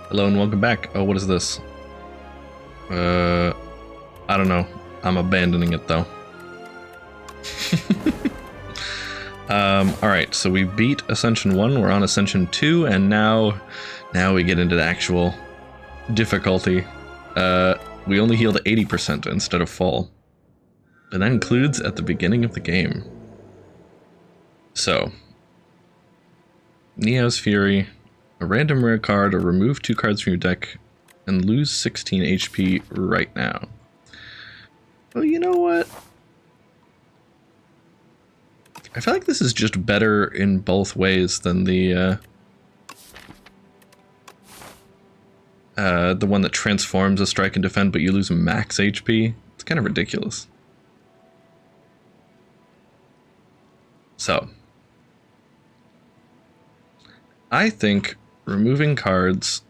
Hello and welcome back. Oh, what is this? I don't know. I'm abandoning it though. Alright, so we beat Ascension 1, we're on Ascension 2, and now we get into the actual difficulty. We only healed 80% instead of full. And that includes at the beginning of the game. So, Neo's Fury, a random rare card, or remove 2 cards from your deck, and lose 16 HP right now. Well, you know what? I feel like this is just better in both ways than the one that transforms a strike and defend, but you lose max HP. It's kind of ridiculous. So, I think removing cards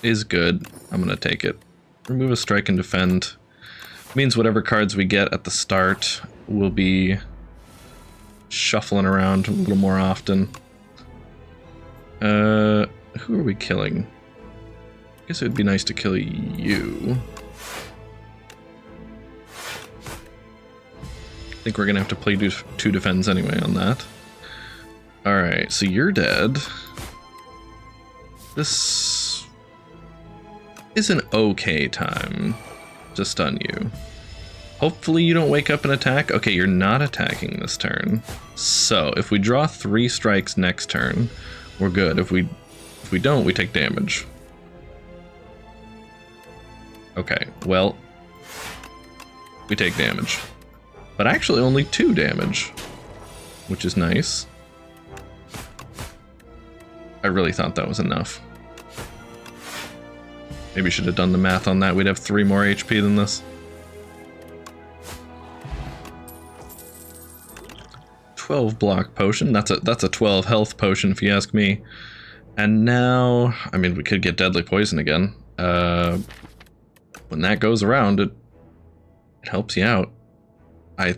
is good. I'm gonna take it. Remove a strike and defend means whatever cards we get at the start will be shuffling around a little more often. Who are we killing? I guess it would be nice to kill you. I think we're gonna have to play 2 defends anyway on that. Alright, so you're dead. This is an okay time to stun you. Hopefully you don't wake up and attack. Okay, you're not attacking this turn. So, if we draw 3 strikes next turn, we're good. If we don't, we take damage. Okay, well, we take damage. But actually only 2 damage, which is nice. I really thought that was enough. Maybe should have done the math on that. We'd have 3 more HP than this. 12 block potion. That's a 12 health potion if you ask me. And now, I mean, we could get deadly poison again. When that goes around, it helps you out. I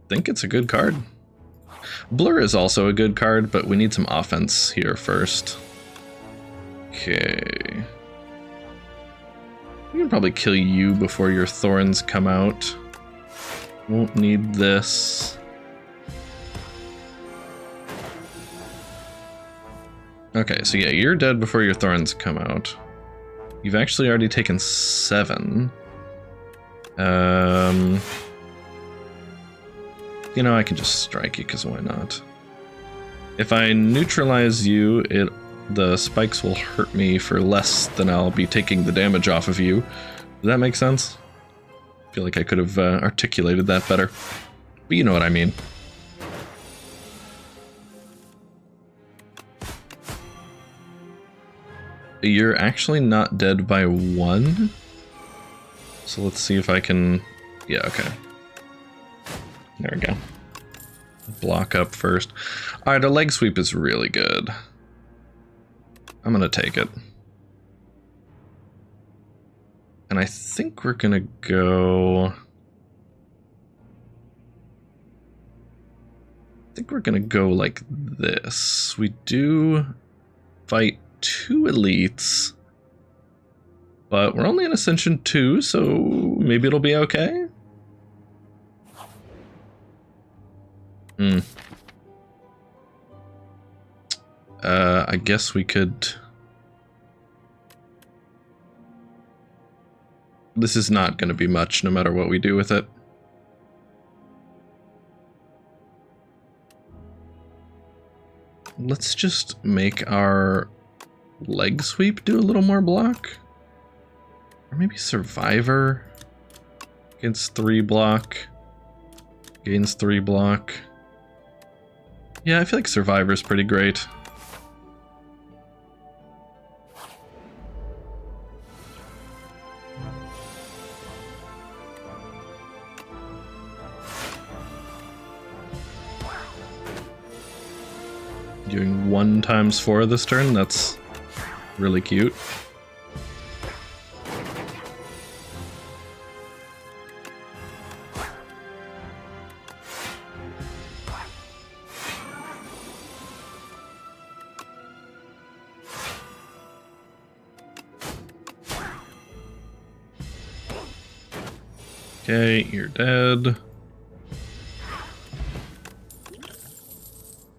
think it's a good card. Blur is also a good card, but we need some offense here first. Okay. We can probably kill you before your thorns come out. Won't need this. Okay, so yeah, you're dead before your thorns come out. You've actually already taken 7. You know, I can just strike you, because why not? If I neutralize you, the spikes will hurt me for less than I'll be taking the damage off of you. Does that make sense? I feel like I could have articulated that better. But you know what I mean. You're actually not dead by 1. So let's see if I can... Yeah, okay. There we go. Block up first. Alright, a leg sweep is really good. I'm gonna take it. And I think we're gonna go... I think we're gonna go like this. We do fight 2 elites, but we're only in Ascension 2, so maybe it'll be okay? I guess we could... This is not going to be much, no matter what we do with it. Let's just make our leg sweep do a little more block. Or maybe Survivor against 3 block. Gains 3 block. Yeah, I feel like Survivor's pretty great. Doing 1 times 4 this turn, that's really cute. Okay, you're dead.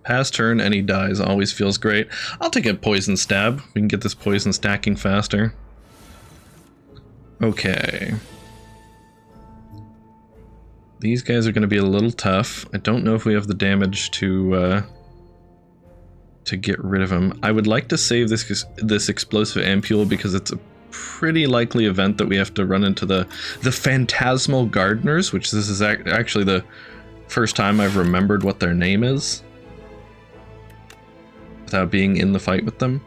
Pass turn and he dies. Always feels great. I'll take a poison stab. We can get this poison stacking faster. Okay. These guys are going to be a little tough. I don't know if we have the damage to get rid of them. I would like to save this explosive ampule because it's a pretty likely event that we have to run into the phantasmal gardeners, which this is actually the first time I've remembered what their name is without being in the fight with them.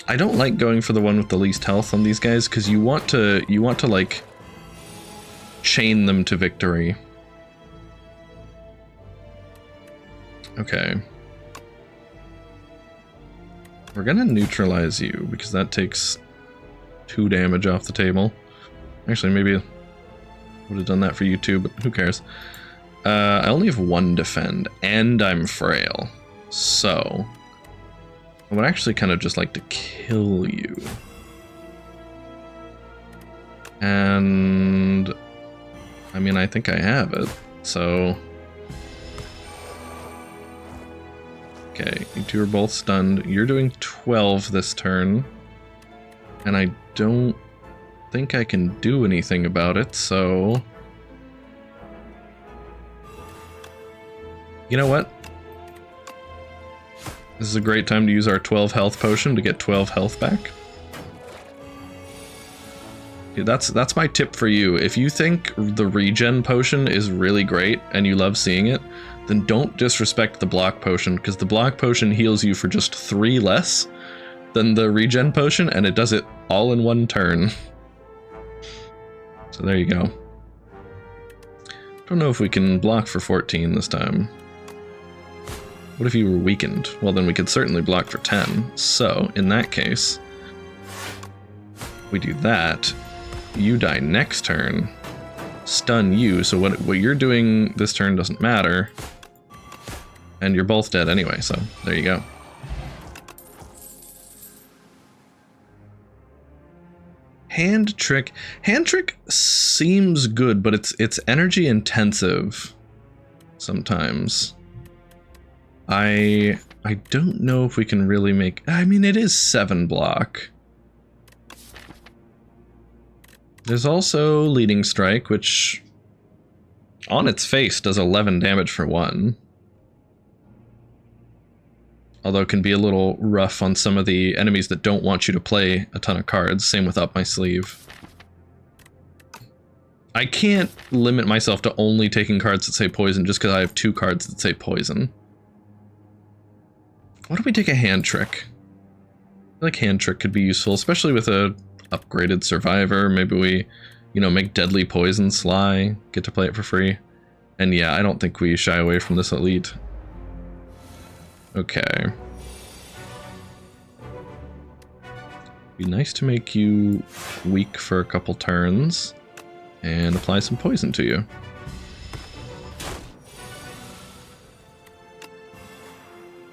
I don't like going for the one with the least health on these guys because you want to like chain them to victory. Okay. We're gonna neutralize you because that takes 2 damage off the table. Actually, maybe I would have done that for you too, but who cares? I only have 1 defend and I'm frail, so I would actually kind of just like to kill you. And I mean, I think I have it, so okay, you two are both stunned. You're doing 12 this turn, and I don't think I can do anything about it, so you know what? This is a great time to use our 12 health potion to get 12 health back. Okay, that's my tip for you. If you think the regen potion is really great and you love seeing it, then don't disrespect the block potion, because the block potion heals you for just 3 less than the regen potion, and it does it all in 1 turn. So there you go. Don't know if we can block for 14 this time. What if you were weakened? Well, then we could certainly block for 10. So, in that case, we do that. You die next turn. Stun you, so what you're doing this turn doesn't matter. And you're both dead anyway, so there you go. Hand trick. Hand trick seems good, but it's energy intensive sometimes. I don't know if we can really make... I mean, it is 7 block. There's also Leading Strike, which on its face does 11 damage for 1. Although it can be a little rough on some of the enemies that don't want you to play a ton of cards. Same with Up My Sleeve. I can't limit myself to only taking cards that say poison just because I have 2 cards that say poison. Why don't we take a hand trick? I feel like hand trick could be useful, especially with a upgraded survivor. Maybe we, you know, make deadly poison sly, get to play it for free. And yeah, I don't think we shy away from this elite. Okay. Be nice to make you weak for a couple turns and apply some poison to you.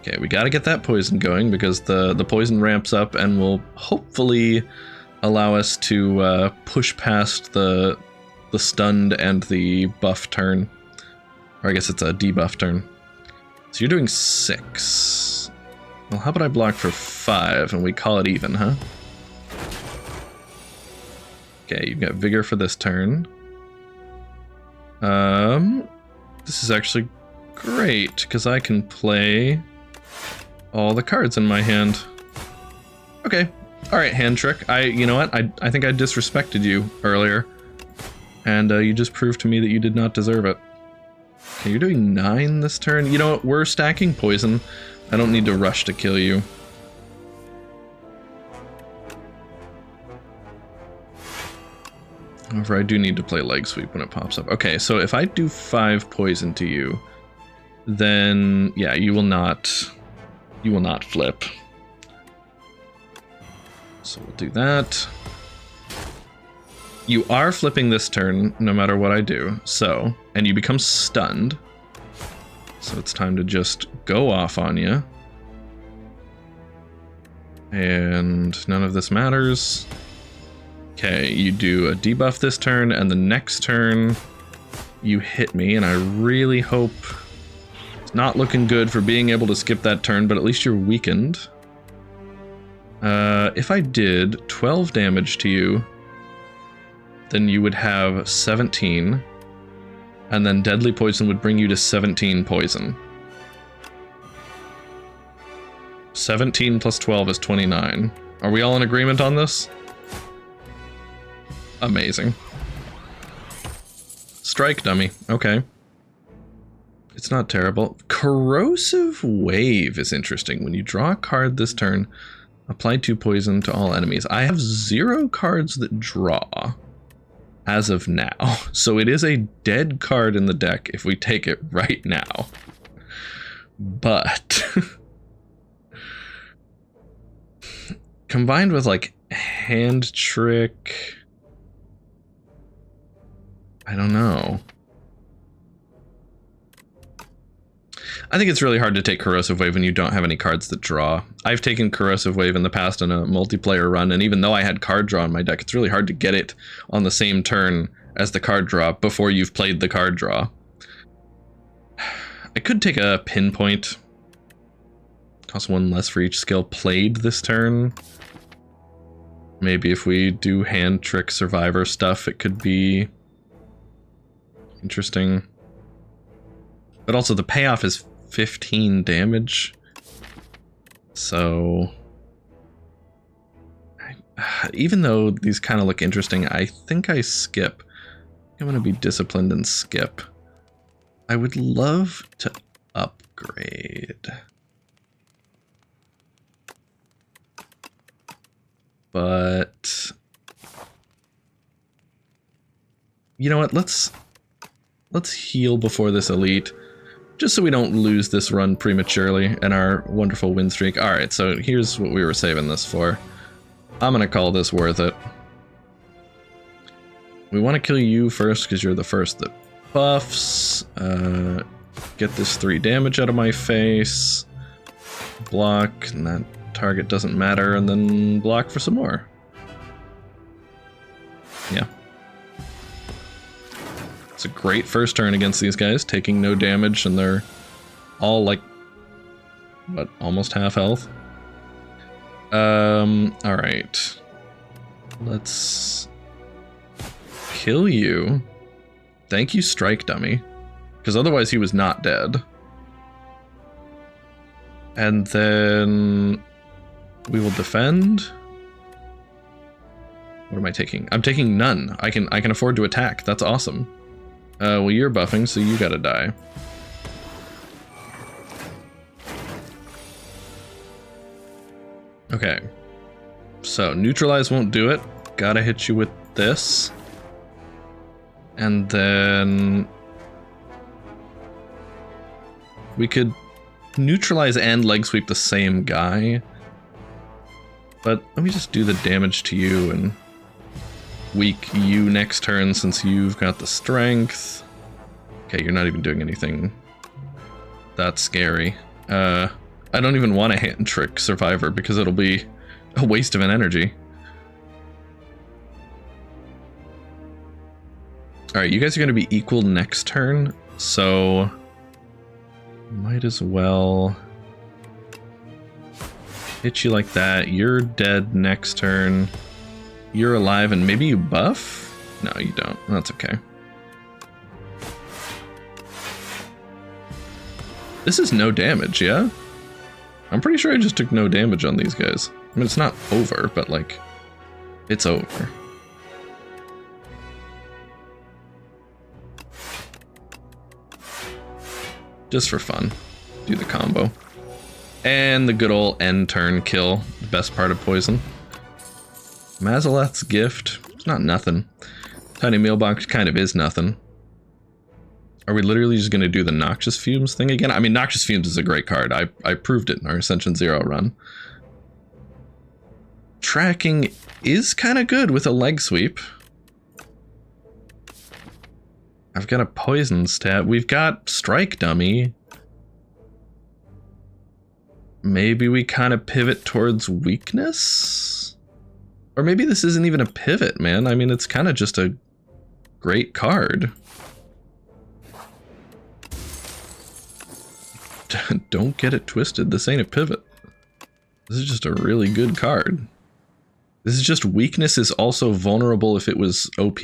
Okay, we gotta get that poison going because the poison ramps up and will hopefully allow us to push past the stunned and the buff turn. Or I guess it's a debuff turn. So you're doing 6. Well, how about I block for 5 and we call it even, huh? Okay, you've got Vigor for this turn. This is actually great because I can play all the cards in my hand. Okay. Alright, hand trick. You know what? I think I disrespected you earlier. And you just proved to me that you did not deserve it. Okay, you're doing 9 this turn. You know what? We're stacking poison. I don't need to rush to kill you. However, I do need to play leg sweep when it pops up. Okay, so if I do 5 poison to you, then yeah, you will not flip. So we'll do that. You are flipping this turn no matter what I do. So, and you become stunned. So it's time to just go off on you. And none of this matters. Okay, you do a debuff this turn, and the next turn you hit me, and I really hope it's not looking good for being able to skip that turn, but at least you're weakened. If I did 12 damage to you, then you would have 17, and then deadly poison would bring you to 17 poison. 17 plus 12 is 29. Are we all in agreement on this? Amazing. Strike dummy. Okay. It's not terrible. Corrosive Wave is interesting. When you draw a card this turn, apply 2 poison to all enemies. I have 0 cards that draw as of now. So it is a dead card in the deck if we take it right now. But combined with like hand trick, I don't know. I think it's really hard to take Corrosive Wave when you don't have any cards that draw. I've taken Corrosive Wave in the past in a multiplayer run, and even though I had card draw in my deck, it's really hard to get it on the same turn as the card draw before you've played the card draw. I could take a Pinpoint. Cost 1 less for each skill played this turn. Maybe if we do hand trick survivor stuff, it could be interesting. But also the payoff is 15 damage. So even though these kind of look interesting, I think I skip. I'm going to be disciplined and skip. I would love to upgrade. But you know what? Let's heal before this elite, just so we don't lose this run prematurely and our wonderful win streak. All right, so here's what we were saving this for. I'm gonna call this worth it. We want to kill you first because you're the first that buffs. Get this 3 damage out of my face. Block, and that target doesn't matter, and then block for some more. Yeah. It's a great first turn against these guys, taking no damage, and they're all like, what, almost half health? Alright. Let's kill you. Thank you, Strike Dummy. Because otherwise he was not dead. And then we will defend. What am I taking? I'm taking none. I can afford to attack. That's awesome. Well, you're buffing, so you gotta die. Okay. So, neutralize won't do it. Gotta hit you with this. And then we could neutralize and leg sweep the same guy. But let me just do the damage to you and weak you next turn since you've got the strength. Okay, you're not even doing anything that scary. I don't even want a hand trick survivor because it'll be a waste of an energy. Alright, you guys are going to be equal next turn, so might as well hit you like that. You're dead next turn. You're alive, and maybe you buff? No, you don't. That's okay. This is no damage, yeah? I'm pretty sure I just took no damage on these guys. I mean, it's not over, but, like, it's over. Just for fun. Do the combo. And the good old end turn kill. The best part of poison. Mazaleth's Gift. It's not nothing. Tiny Mailbox kind of is nothing. Are we literally just going to do the Noxious Fumes thing again? I mean, Noxious Fumes is a great card. I proved it in our Ascension Zero run. Tracking is kind of good with a leg sweep. I've got a poison stat. We've got Strike Dummy. Maybe we kind of pivot towards weakness? Or maybe this isn't even a pivot, man. I mean, it's kind of just a great card. Don't get it twisted. This ain't a pivot. This is just a really good card. This is just weakness is also vulnerable if it was OP.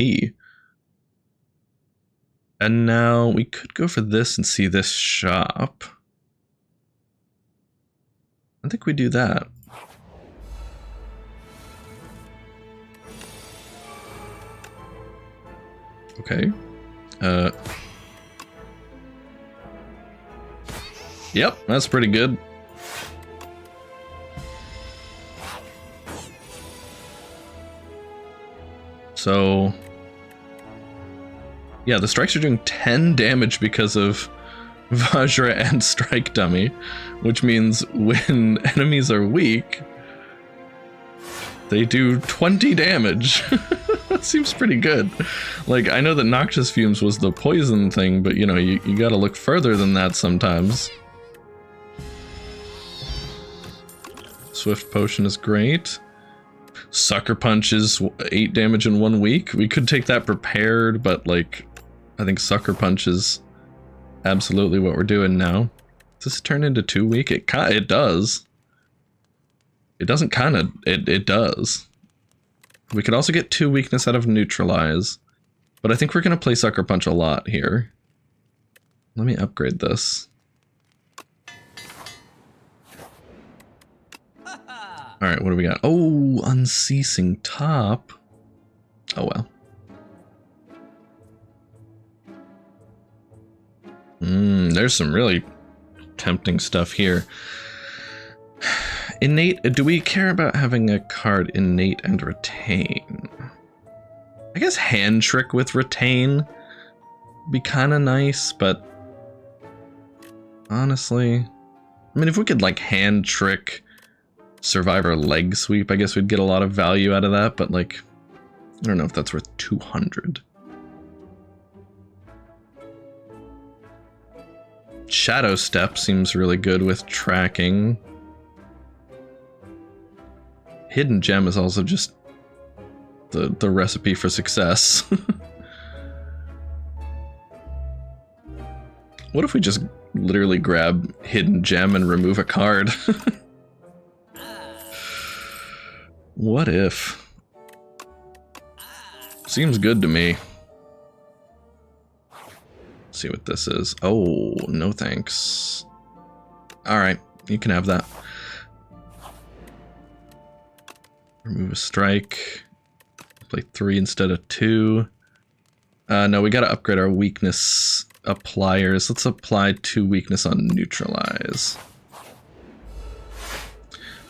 And now we could go for this and see this shop. I think we do that. Okay. Yep, that's pretty good. So, yeah, the strikes are doing 10 damage because of Vajra and Strike Dummy, which means when enemies are weak, they do 20 damage. That seems pretty good. Like, I know that Noxious Fumes was the poison thing, but you know, you gotta look further than that sometimes. Swift Potion is great. Sucker Punch is 8 damage in 1 week. We could take that prepared, but like, I think Sucker Punch is absolutely what we're doing now. Does this turn into 2 week? It does. It doesn't it does. We could also get 2 weakness out of Neutralize, but I think we're gonna play Sucker Punch a lot here. Let me upgrade this. Alright, what do we got? Oh, Unceasing Top. Oh well. There's some really tempting stuff here. Innate, do we care about having a card Innate and Retain? I guess Hand Trick with Retain would be kind of nice, but honestly, I mean, if we could like Hand Trick Survivor Leg Sweep, I guess we'd get a lot of value out of that, but like, I don't know if that's worth 200. Shadow Step seems really good with tracking. Hidden Gem is also just the recipe for success. What if we just literally grab Hidden Gem and remove a card? What if? Seems good to me. Let's see what this is. Oh, no thanks. Alright, you can have that. Remove a strike. Play 3 instead of 2. No, we gotta upgrade our weakness appliers. Let's apply 2 weakness on Neutralize.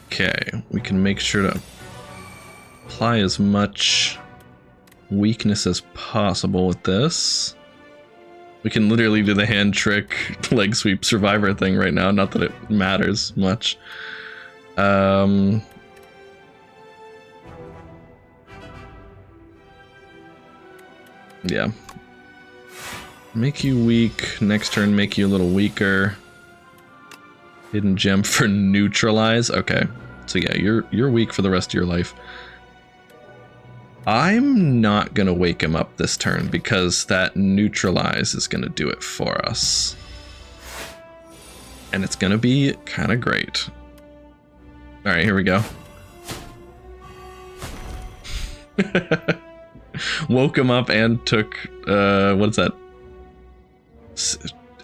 Okay, we can make sure to apply as much weakness as possible with this. We can literally do the Hand Trick Leg Sweep Survivor thing right now, not that it matters much. Yeah. Make you weak. Next turn, make you a little weaker. Hidden Gem for Neutralize. Okay. So yeah, you're weak for the rest of your life. I'm not gonna wake him up this turn because that Neutralize is gonna do it for us. And it's gonna be kind of great. Alright, here we go. Woke him up and took, what's that?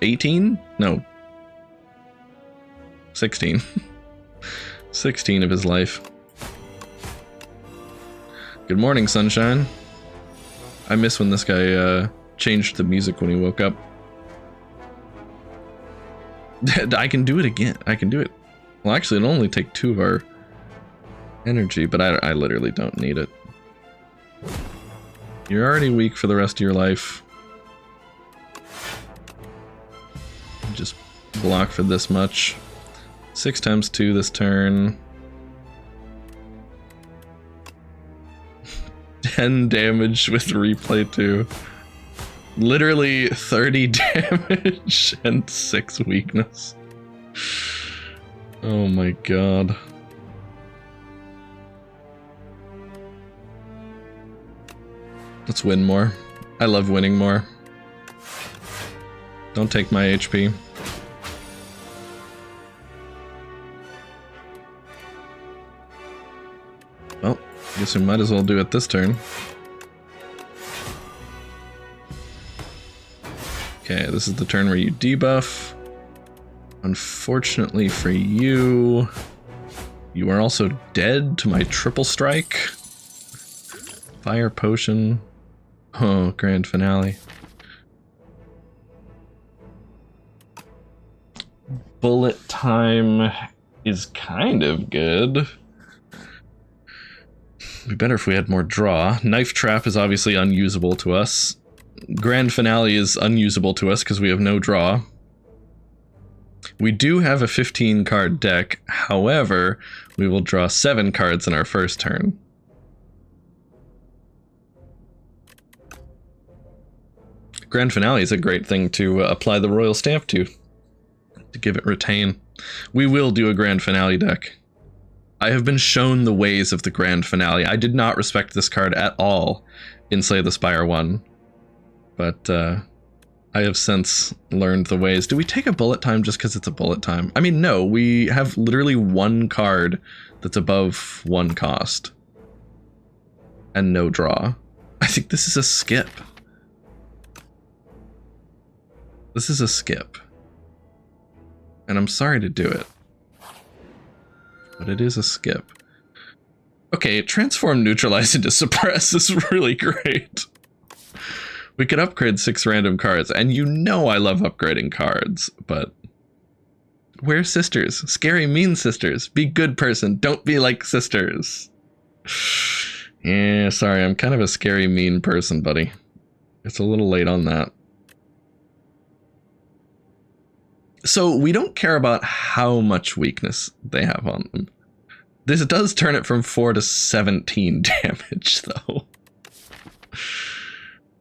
18? No. 16. 16 of his life. Good morning, sunshine. I miss when this guy, changed the music when he woke up. I can do it again. I can do it. Well, actually, it'll only take 2 of our energy, but I literally don't need it. You're already weak for the rest of your life. Just block for this much. 6 times 2 this turn. 10 damage with replay 2. Literally 30 damage and 6 weakness. Oh my god. Let's win more. I love winning more. Don't take my HP. Well, I guess we might as well do it this turn. Okay, this is the turn where you debuff. Unfortunately for you, you are also dead to my triple strike. Fire potion. Oh, grand finale. Bullet time is kind of good. It'd be better if we had more draw. Knife trap is obviously unusable to us. Grand finale is unusable to us because we have no draw. We do have a 15 card deck, however, we will draw 7 cards in our first turn. Grand finale is a great thing to apply the royal stamp to give it retain. We will do a grand finale deck. I have been shown the ways of the grand finale. I did not respect this card at all in Slay the Spire 1, but I have since learned the ways. Do we take a bullet time just because it's a bullet time? I mean, no, we have literally one card that's above 1 cost. And no draw. I think this is a skip. This is a skip. And I'm sorry to do it. But it is a skip. Okay, transform, neutralize into suppress is really great. We could upgrade 6 random cards, and you know I love upgrading cards, but... We're sisters. Scary, mean sisters. Be good person. Don't be like sisters. Yeah, sorry, I'm kind of a scary, mean person, buddy. It's a little late on that. So we don't care about how much weakness they have on them. This does turn it from 4 to 17 damage, though.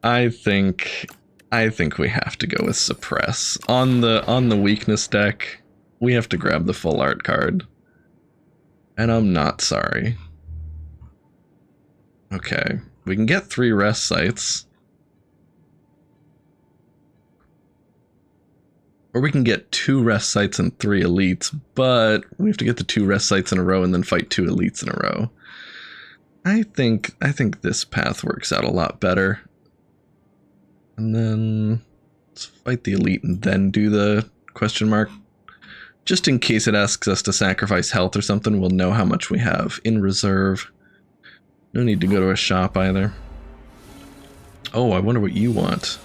I think we have to go with suppress. On the weakness deck, we have to grab the full art card. And I'm not sorry. Okay, we can get 3 rest sites. Or we can get 2 rest sites and 3 elites, but we have to get the 2 rest sites in a row and then fight 2 elites in a row. I think this path works out a lot better. And then let's fight the elite and then do the question mark. Just in case it asks us to sacrifice health or something, we'll know how much we have in reserve. No need to go to a shop either. Oh, I wonder what you want.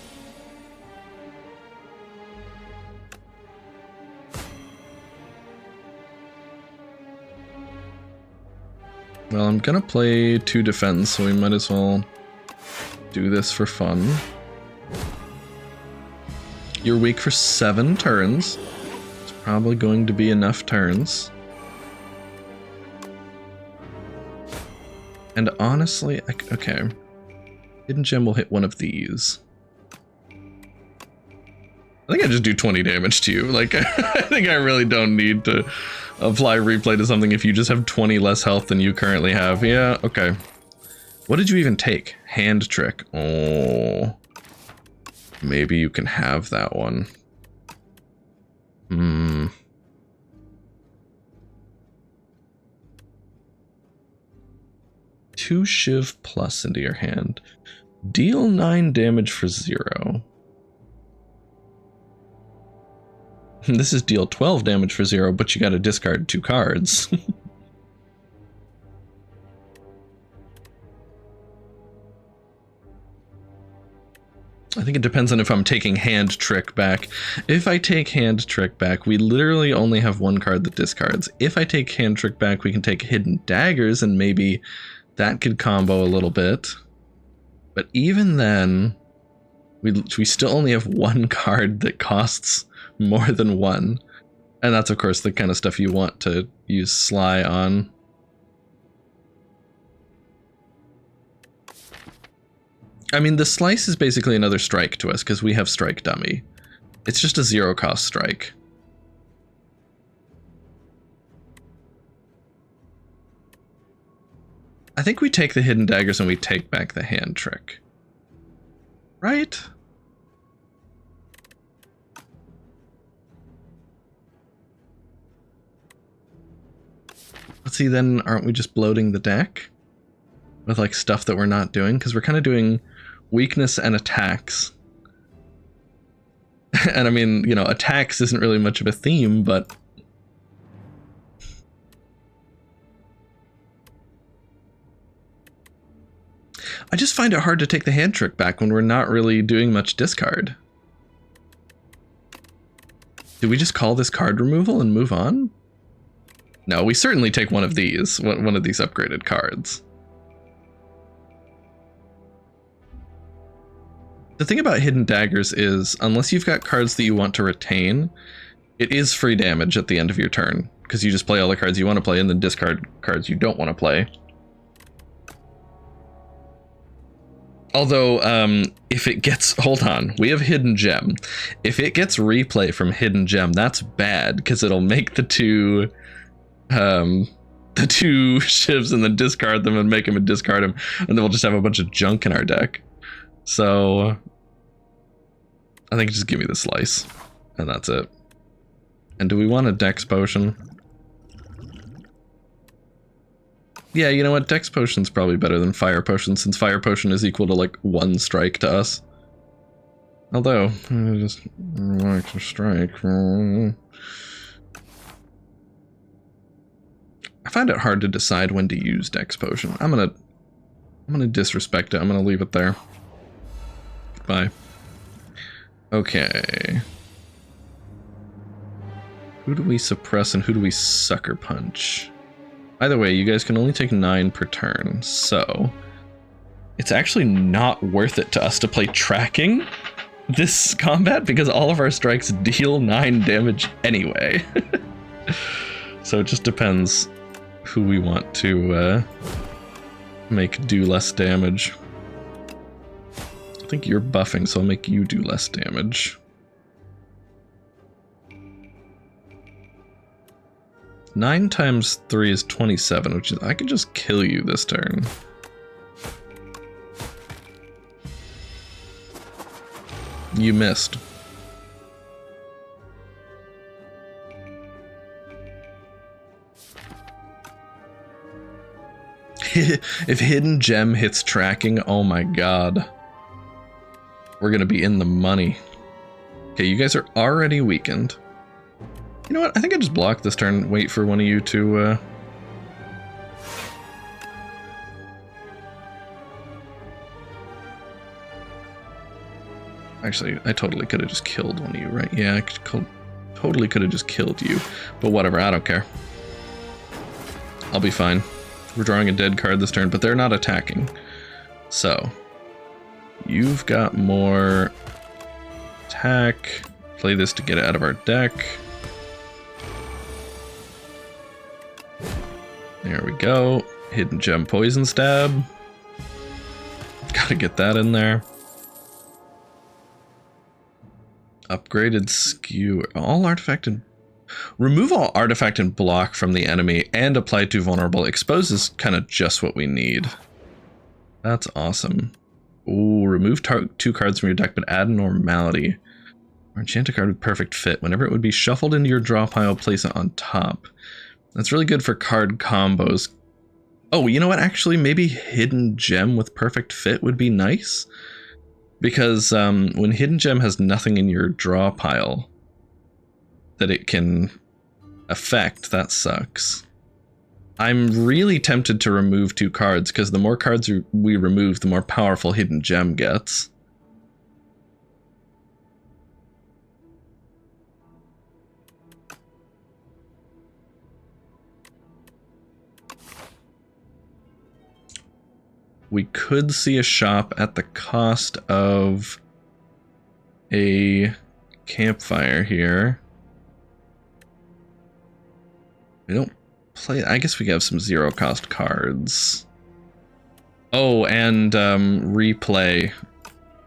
Well, I'm gonna play 2 defense, so we might as well do this for fun. You're weak for 7 turns. It's probably going to be enough turns. And honestly, okay. Hidden Gem will hit one of these. I think I just do 20 damage to you. Like, I think I really don't need to apply replay to something if you just have 20 less health than you currently have. Yeah, okay. What did you even take? Hand trick. Oh. Maybe you can have that one. Hmm. Two Shiv plus into your hand. Deal 9 damage for 0. This is deal 12 damage for 0, but you gotta discard 2 cards. I think it depends on if I'm taking hand trick back. If I take hand trick back, we literally only have 1 card that discards. If I take hand trick back, we can take hidden daggers, and maybe that could combo a little bit. But even then, we still only have 1 card that costs more than 1. And that's, of course, the kind of stuff you want to use Sly on. I mean, the slice is basically another strike to us, because we have strike dummy. It's just a 0-cost strike. I think we take the hidden daggers and we take back the hand trick. Right? Let's see, then aren't we just bloating the deck? With like stuff that we're not doing? Because we're kind of doing weakness and attacks. And I mean, you know, attacks isn't really much of a theme, but... I just find it hard to take the hand trick back when we're not really doing much discard. Do we just call this card removal and move on? No, we certainly take one of these upgraded cards. The thing about hidden daggers is, unless you've got cards that you want to retain, it is free damage at the end of your turn, because you just play all the cards you want to play and then discard cards you don't want to play. Although, if it gets... Hold on. We have Hidden Gem. If it gets replay from Hidden Gem, that's bad, because it'll make the two shivs and then discard them and make them and discard them, and then we'll just have a bunch of junk in our deck. So... I think just give me the slice, and that's it. And do we want a Dex Potion? Yeah, you know what? Dex Potion's probably better than Fire Potion, since Fire Potion is equal to, like, 1 strike to us. Although, I just like to strike. I find it hard to decide when to use Dex Potion. I'm gonna disrespect it. I'm gonna leave it there. Goodbye. Okay. Who do we suppress and who do we sucker punch? Either way, you guys can only take 9 per turn, so it's actually not worth it to us to play tracking this combat because all of our strikes deal 9 damage anyway. So it just depends who we want to make do less damage. I think you're buffing, so I'll make you do less damage. 9 times 3 is 27, which is... I could just kill you this turn. You missed. If Hidden Gem hits tracking, oh my god. We're gonna be in the money. Okay, you guys are already weakened. You know what? I think I just block this turn, wait for one of you to, Actually, I totally could have just killed one of you, right? Yeah, I totally could have just killed you. But whatever, I don't care. I'll be fine. We're drawing a dead card this turn, but they're not attacking. So, you've got more attack. Play this to get it out of our deck. There we go. Hidden Gem Poison Stab. Gotta get that in there. Upgraded Skew. All artifact and... Remove all artifact and block from the enemy and apply to vulnerable. Expose kind of just what we need. That's awesome. Ooh, remove 2 cards from your deck, but add Normality. Or enchant a card with Perfect Fit. Whenever it would be shuffled into your draw pile, place it on top. That's really good for card combos. Oh, you know what? Actually, maybe Hidden Gem with Perfect Fit would be nice. Because when Hidden Gem has nothing in your draw pile that it can affect, that sucks. I'm really tempted to remove 2 cards, because the more cards we remove, the more powerful Hidden Gem gets. We could see a shop at the cost of a campfire here. We don't play... I guess we have some 0-cost cards. Oh, and replay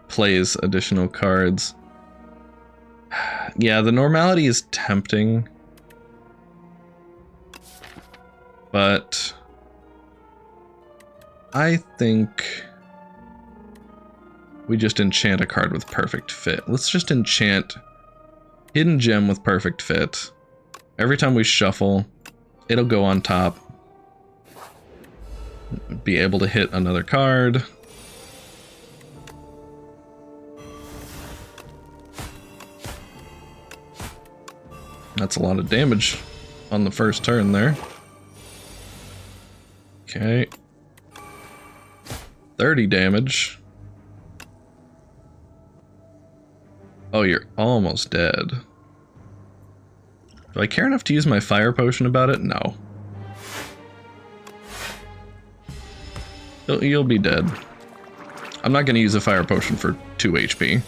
plays additional cards. Yeah, the Normality is tempting. But... I think we just enchant a card with perfect fit. Let's just enchant Hidden Gem with perfect fit. Every time we shuffle, it'll go on top. Be able to hit another card. That's a lot of damage on the first turn there. Okay. 30 damage. Oh, you're almost dead. Do I care enough to use my fire potion about it? No. You'll be dead. I'm not going to use a fire potion for 2 HP.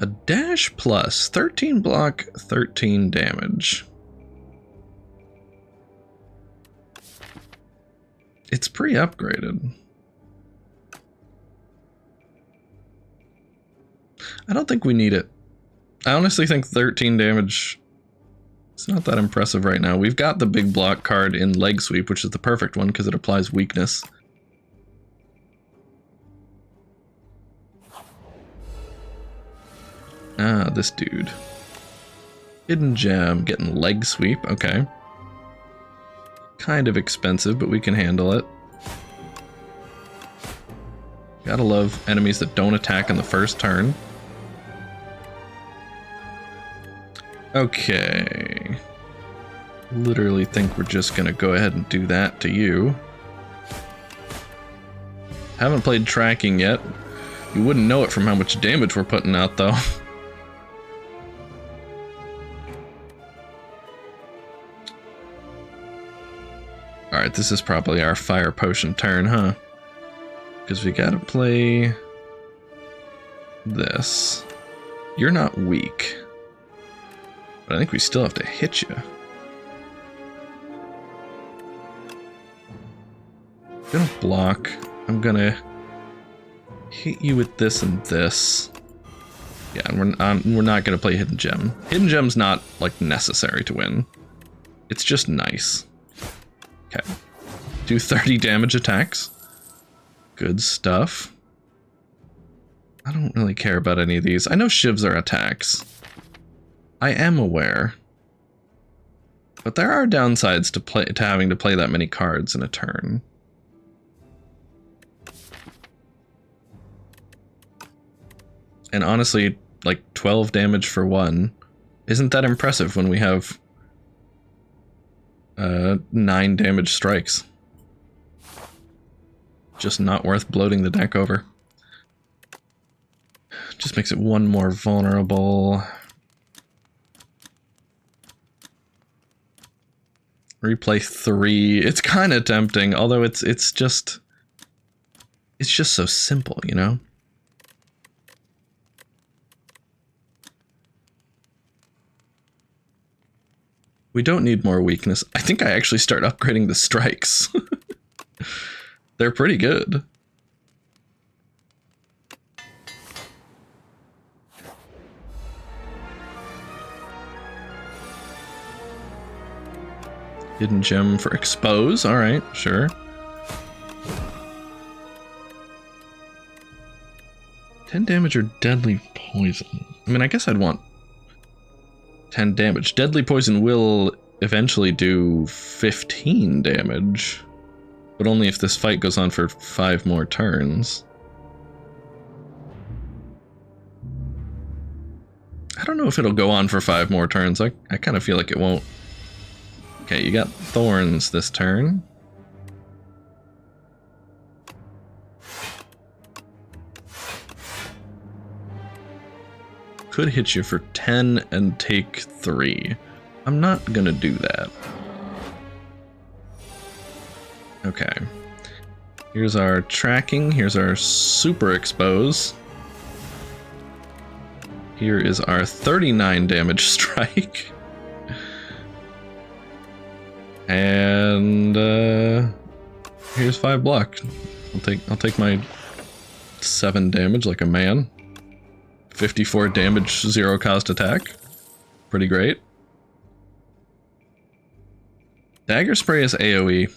A dash plus 13 block, 13 damage. It's pre-upgraded. I don't think we need it. I honestly think 13 damage is not that impressive right now. We've got the big block card in Leg Sweep, which is the perfect one because it applies weakness. Ah, this dude. Hidden Gem, getting Leg Sweep, okay. Kind of expensive, but we can handle it. Gotta love enemies that don't attack in the first turn. Okay. Literally think we're just gonna go ahead and do that to you. Haven't played tracking yet. You wouldn't know it from how much damage we're putting out, though. Alright, this is probably our fire potion turn, huh? Because we gotta play this. You're not weak. But I think we still have to hit you. I'm gonna block. I'm gonna hit you with this and this. Yeah, and we're not gonna play Hidden Gem. Hidden Gem's not, like, necessary to win. It's just nice. Okay. Do 30 damage attacks. Good stuff. I don't really care about any of these. I know shivs are attacks. I am aware. But there are downsides to having to play that many cards in a turn. And honestly, like 12 damage for one isn't that impressive when we have 9 damage strikes. Just not worth bloating the deck over. Just makes it one more vulnerable. Replay 3. It's kind of tempting, although it's just so simple, you know? We don't need more weakness. I think I actually start upgrading the strikes. They're pretty good. Hidden Gem for Expose. Alright, sure. 10 damage or Deadly Poison? I mean, I guess I'd want 10 damage. Deadly Poison will eventually do 15 damage. But only if this fight goes on for 5 more turns. I don't know if it'll go on for 5 more turns. I kind of feel like it won't. Okay, you got Thorns this turn. Could hit you for 10 and take 3. I'm not gonna do that. Okay. Here's our tracking. Here's our super expose. Here is our 39 damage strike. And here's 5 block. I'll take my 7 damage like a man. 54 damage, 0 cost attack. Pretty great. Dagger Spray is AoE.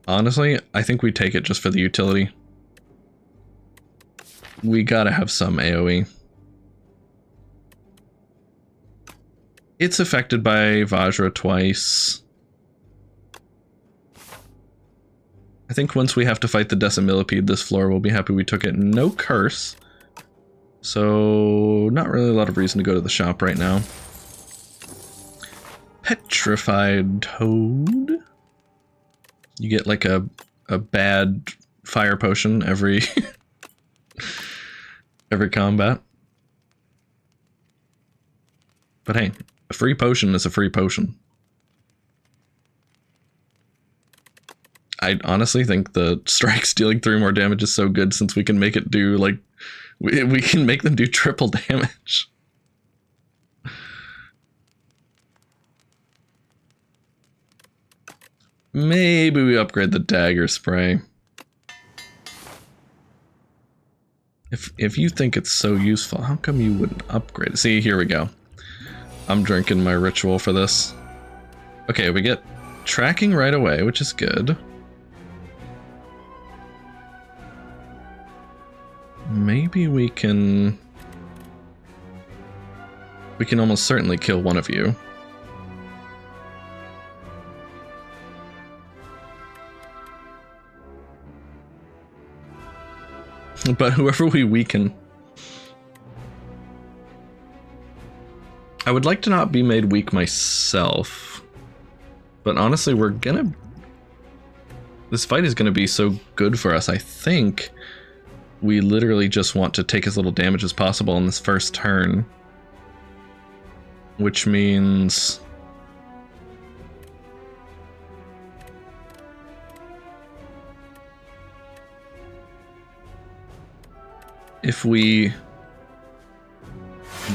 Honestly, I think we take it just for the utility. We gotta have some AoE. It's affected by Vajra twice. I think once we have to fight the Decimillipede this floor, we'll be happy we took it. No curse. So, not really a lot of reason to go to the shop right now. Petrified Toad. You get like a bad fire potion every every combat. But hey, a free potion is a free potion. I honestly think the strikes dealing 3 more damage is so good since we can make it do like we can make them do triple damage. Maybe we upgrade the dagger spray. If you think it's so useful, how come you wouldn't upgrade it? See, here we go. I'm drinking my ritual for this. Okay, we get tracking right away, which is good. Maybe we can almost certainly kill one of you. But whoever we weaken, I would like to not be made weak myself, but honestly, this fight is gonna be so good for us. I think we literally just want to take as little damage as possible in this first turn, which means if we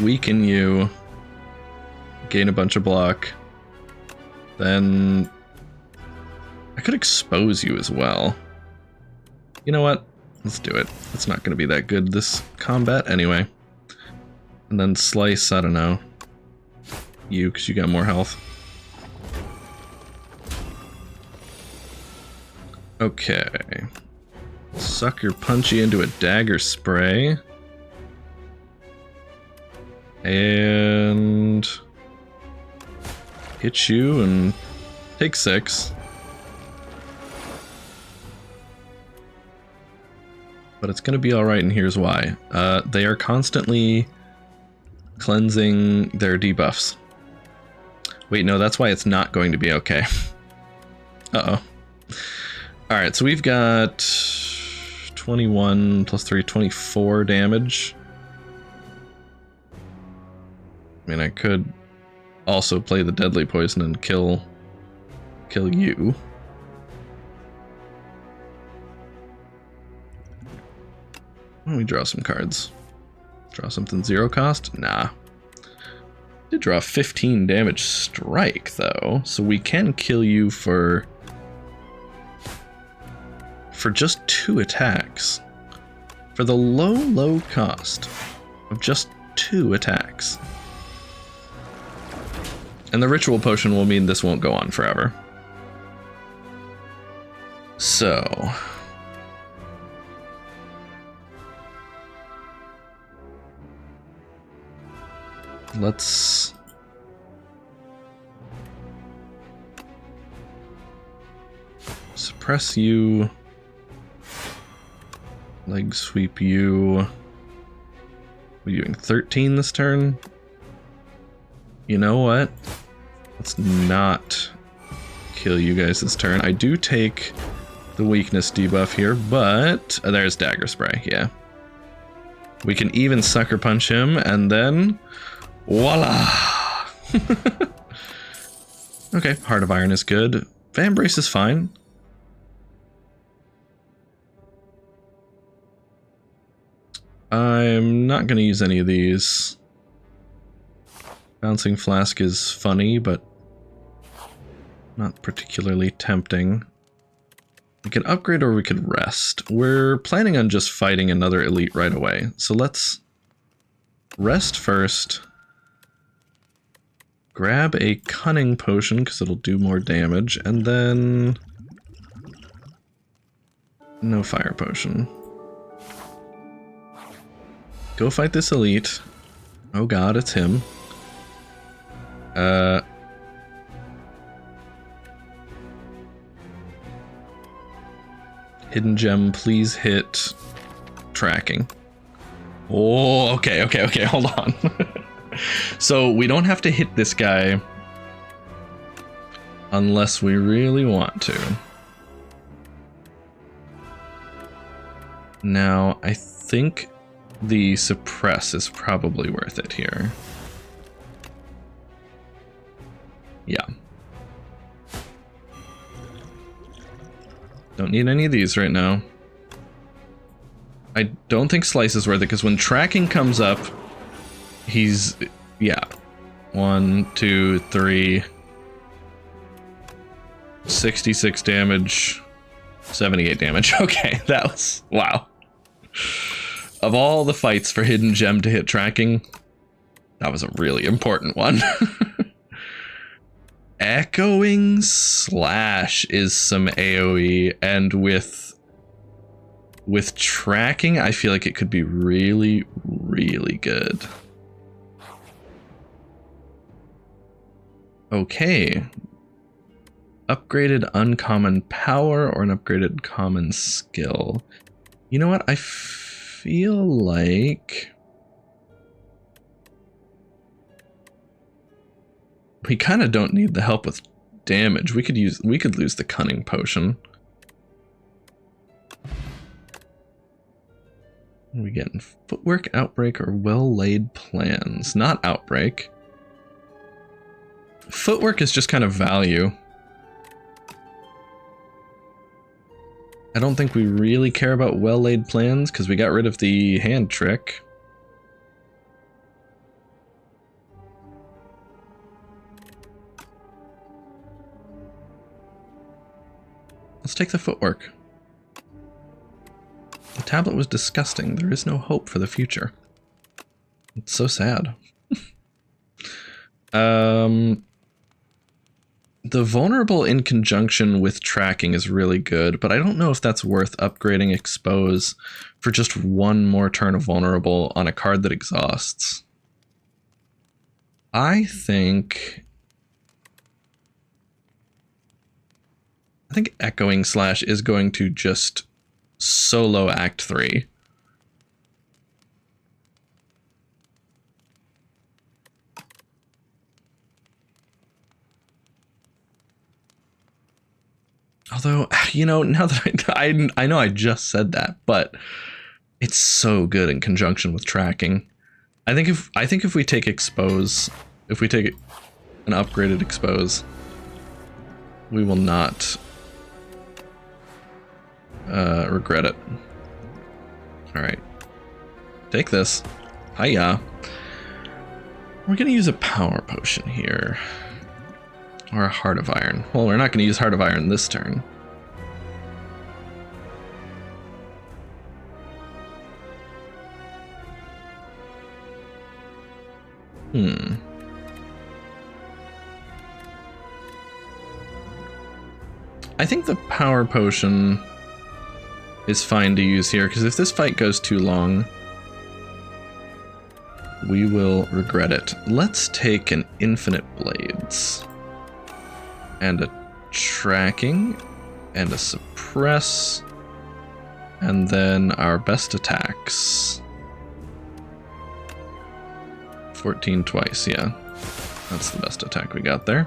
weaken you, gain a bunch of block, then I could expose you as well. You know what? Let's do it. It's not going to be that good this combat anyway. And then slice, I don't know. You, because you got more health. Okay. Sucker punch you into a dagger spray. And hit you and take 6. But it's going to be alright, and here's why. They are constantly cleansing their debuffs. Wait, no, that's why it's not going to be okay. Uh-oh. Alright, so we've got 21 plus 3, 24 damage. I mean, I could also play the deadly poison and kill you. Why don't we draw some cards? Draw something 0 cost? Nah. Did draw 15 damage strike, though, so we can kill you for just 2 attacks. For the low cost of just 2 attacks. And the ritual potion will mean this won't go on forever. So let's suppress you, leg sweep you. We're doing 13 this turn. You know what? Let's not kill you guys this turn. I do take the weakness debuff here, but there's dagger spray. Yeah, we can even sucker punch him, and then voila. Okay, Heart of Iron is good. Van Brace is fine. I'm not going to use any of these. Bouncing Flask is funny, but not particularly tempting. We could upgrade or we could rest. We're planning on just fighting another elite right away. So let's rest first. grab a cunning potion because it'll do more damage, and then no fire potion. Go fight this elite. Oh god, it's him. Hidden gem, please hit tracking. Oh, okay, hold on. So we don't have to hit this guy unless we really want to. Now, I think the suppress is probably worth it here. Yeah. Don't need any of these right now. I don't think slice is worth it because when tracking comes up, he's, yeah. 1, 2, 3. 66 damage. 78 damage. Okay, that was, wow. Of all the fights for hidden gem to hit tracking, that was a really important one. Echoing Slash is some AoE, and with tracking, I feel like it could be really, really good. Okay. Upgraded uncommon power or an upgraded common skill. You know what? I feel like we kind of don't need the help with damage. We could lose the cunning potion. What are we getting? Footwork, outbreak, or well-laid plans? Not outbreak. Footwork is just kind of value. I don't think we really care about well-laid plans because we got rid of the hand trick. Let's take the footwork. The tablet was disgusting. There is no hope for the future. It's so sad. The vulnerable in conjunction with tracking is really good, but I don't know if that's worth upgrading expose for just one more turn of vulnerable on a card that exhausts. I think Echoing Slash is going to just solo Act 3. Although, you know, now that I know I just said that, but it's so good in conjunction with tracking. I think if we take expose, if we take an upgraded expose, we will not regret it. All right, take this. Hiya. We're gonna use a power potion here. Or a Heart of Iron. Well, we're not going to use Heart of Iron this turn. I think the Power Potion is fine to use here, because if this fight goes too long, we will regret it. Let's take an Infinite Blades. And a tracking, and a suppress, and then our best attacks. 14 twice, yeah. That's the best attack we got there.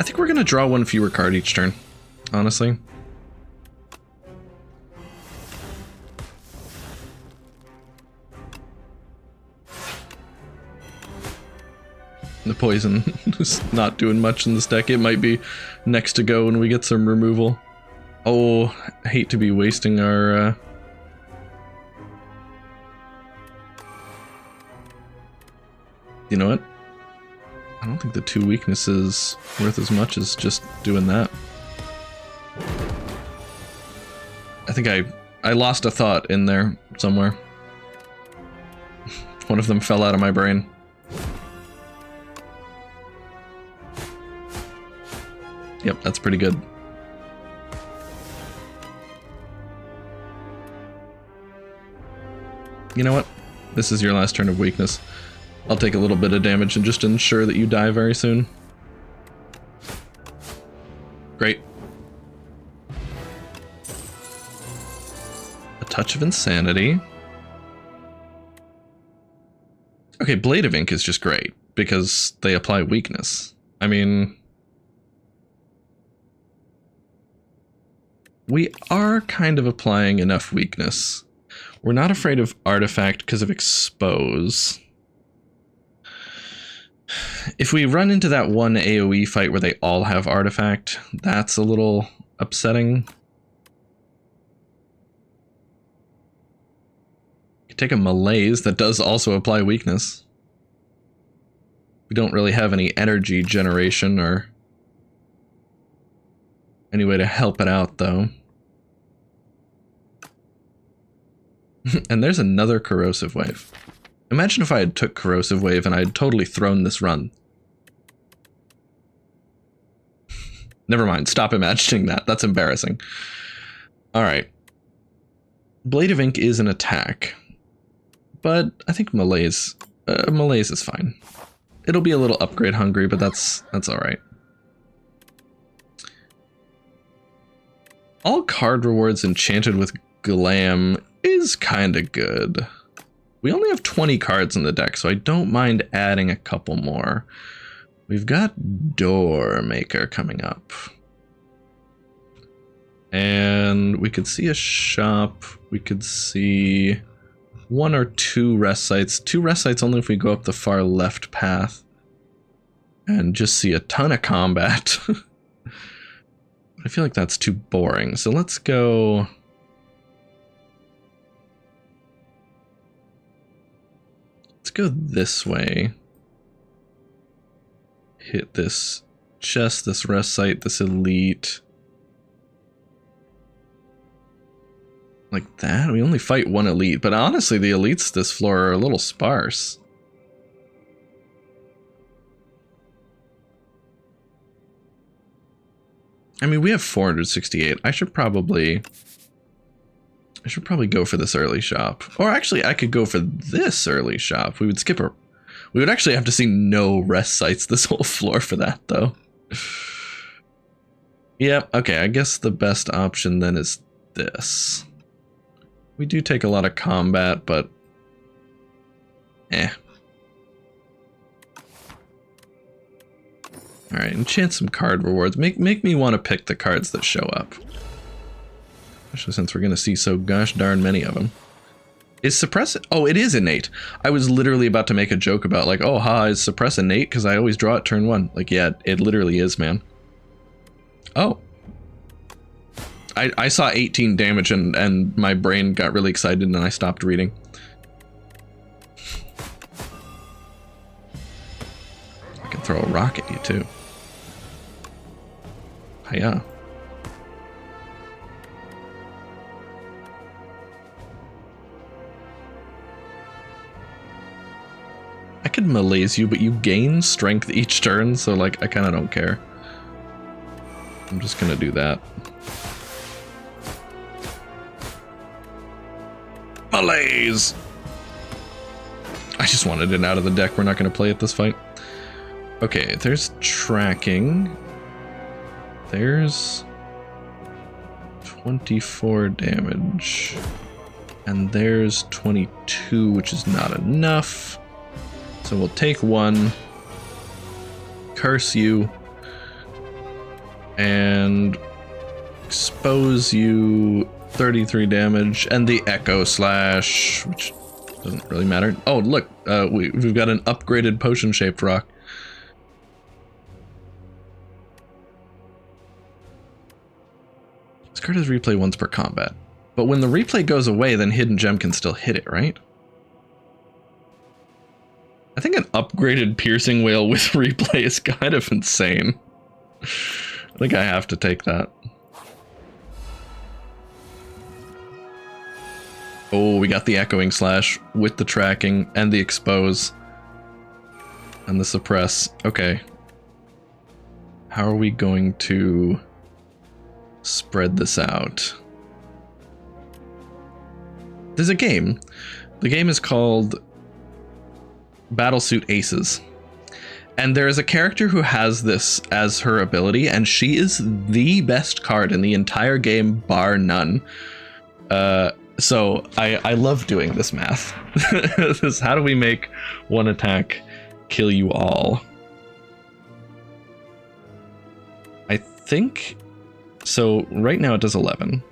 I think we're gonna draw one fewer card each turn, honestly. The poison is not doing much in this deck. It might be next to go when we get some removal. Oh, I hate to be wasting our... You know what? I don't think the 2 weaknesses worth as much as just doing that. I think I lost a thought in there somewhere. One of them fell out of my brain. Yep, that's pretty good. You know what? This is your last turn of weakness. I'll take a little bit of damage and just ensure that you die very soon. Great. A touch of insanity. Okay, Blade of Ink is just great because they apply weakness. I mean, we are kind of applying enough weakness. We're not afraid of Artifact because of Expose. If we run into that one AoE fight where they all have Artifact, that's a little upsetting. You take a Malaise that does also apply weakness. We don't really have any energy generation or any way to help it out, though. And there's another Corrosive Wave. Imagine if I had took Corrosive Wave and I had totally thrown this run. Never mind, stop imagining that. That's embarrassing. Alright. Blade of Ink is an attack. But I think Malaise is fine. It'll be a little upgrade hungry, but that's alright. All card rewards enchanted with Glam is kinda good. We only have 20 cards in the deck, so I don't mind adding a couple more. We've got Door Maker coming up. And we could see a shop. We could see 1 or 2 rest sites. 2 rest sites only if we go up the far left path. And just see a ton of combat. I feel like that's too boring, so let's go... Let's go this way. Hit this chest, this rest site, this elite. Like that? We only fight 1 elite, but honestly the elites this floor are a little sparse. I mean, we have 468. I should probably go for this early shop. Or actually, I could go for this early shop. We would skip a... We would actually have to see no rest sites this whole floor for that, though. Yep, okay, I guess the best option then is this. We do take a lot of combat, but... Alright, enchant some card rewards. Make me want to pick the cards that show up. Especially since we're going to see so gosh darn many of them. Is Suppress... Oh, it is innate. I was literally about to make a joke about like, oh, is Suppress innate? Because I always draw it turn 1. Like, yeah, it literally is, man. Oh. I saw 18 damage and my brain got really excited and I stopped reading. I can throw a rock at you, too. Hiya. I could malaise you, but you gain strength each turn, so like, I kind of don't care. I'm just gonna do that. Malaise! I just wanted it out of the deck. We're not gonna play it this fight. Okay, there's tracking. There's 24 damage. And there's 22, which is not enough. So we'll take 1, curse you, and expose you 33 damage, and the Echo Slash, which doesn't really matter. Oh, look, we've got an upgraded potion-shaped rock. This card has replay once per combat. But when the replay goes away, then Hidden Gem can still hit it, right? I think an upgraded Piercing Wail with replay is kind of insane. I think I have to take that. Oh, we got the Echoing Slash with the tracking and the expose. And the suppress. Okay. How are we going to spread this out? There's a game. The game is called Battlesuit Aces. And there is a character who has this as her ability, and she is the best card in the entire game, bar none. So I love doing this math. This, how do we make one attack kill you all? I think so. Right now it does 11.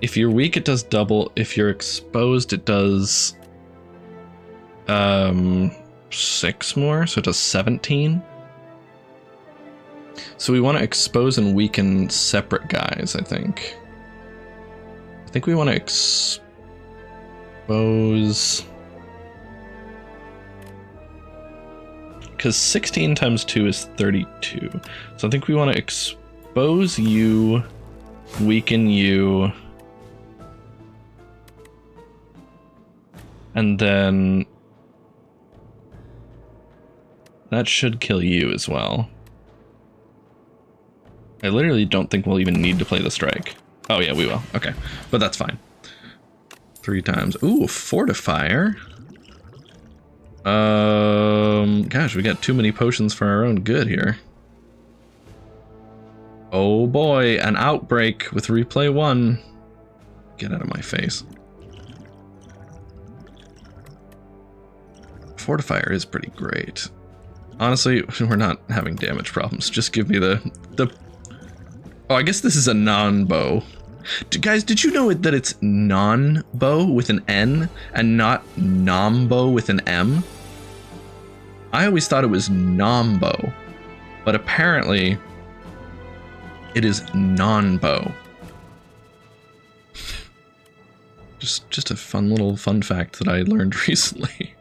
If you're weak, it does double. If you're exposed, it does 6 more, so it does 17. So we want to expose and weaken separate guys, I think. I think we want to expose... Because 16 times 2 is 32. So I think we want to expose you, weaken you, and then that should kill you as well. I literally don't think we'll even need to play the strike. Oh yeah, we will. Okay, but that's fine. 3 times. Ooh, fortifier. Gosh, we got too many potions for our own good here. Oh boy, an outbreak with replay 1. Get out of my face. Fortifier is pretty great. Honestly, we're not having damage problems. Just give me the... Oh, I guess this is a non-bow. Guys, did you know that it's non-bow with an N and not nom-bow with an M? I always thought it was nom-bow, but apparently it is non-bow. Just a fun little fun fact that I learned recently.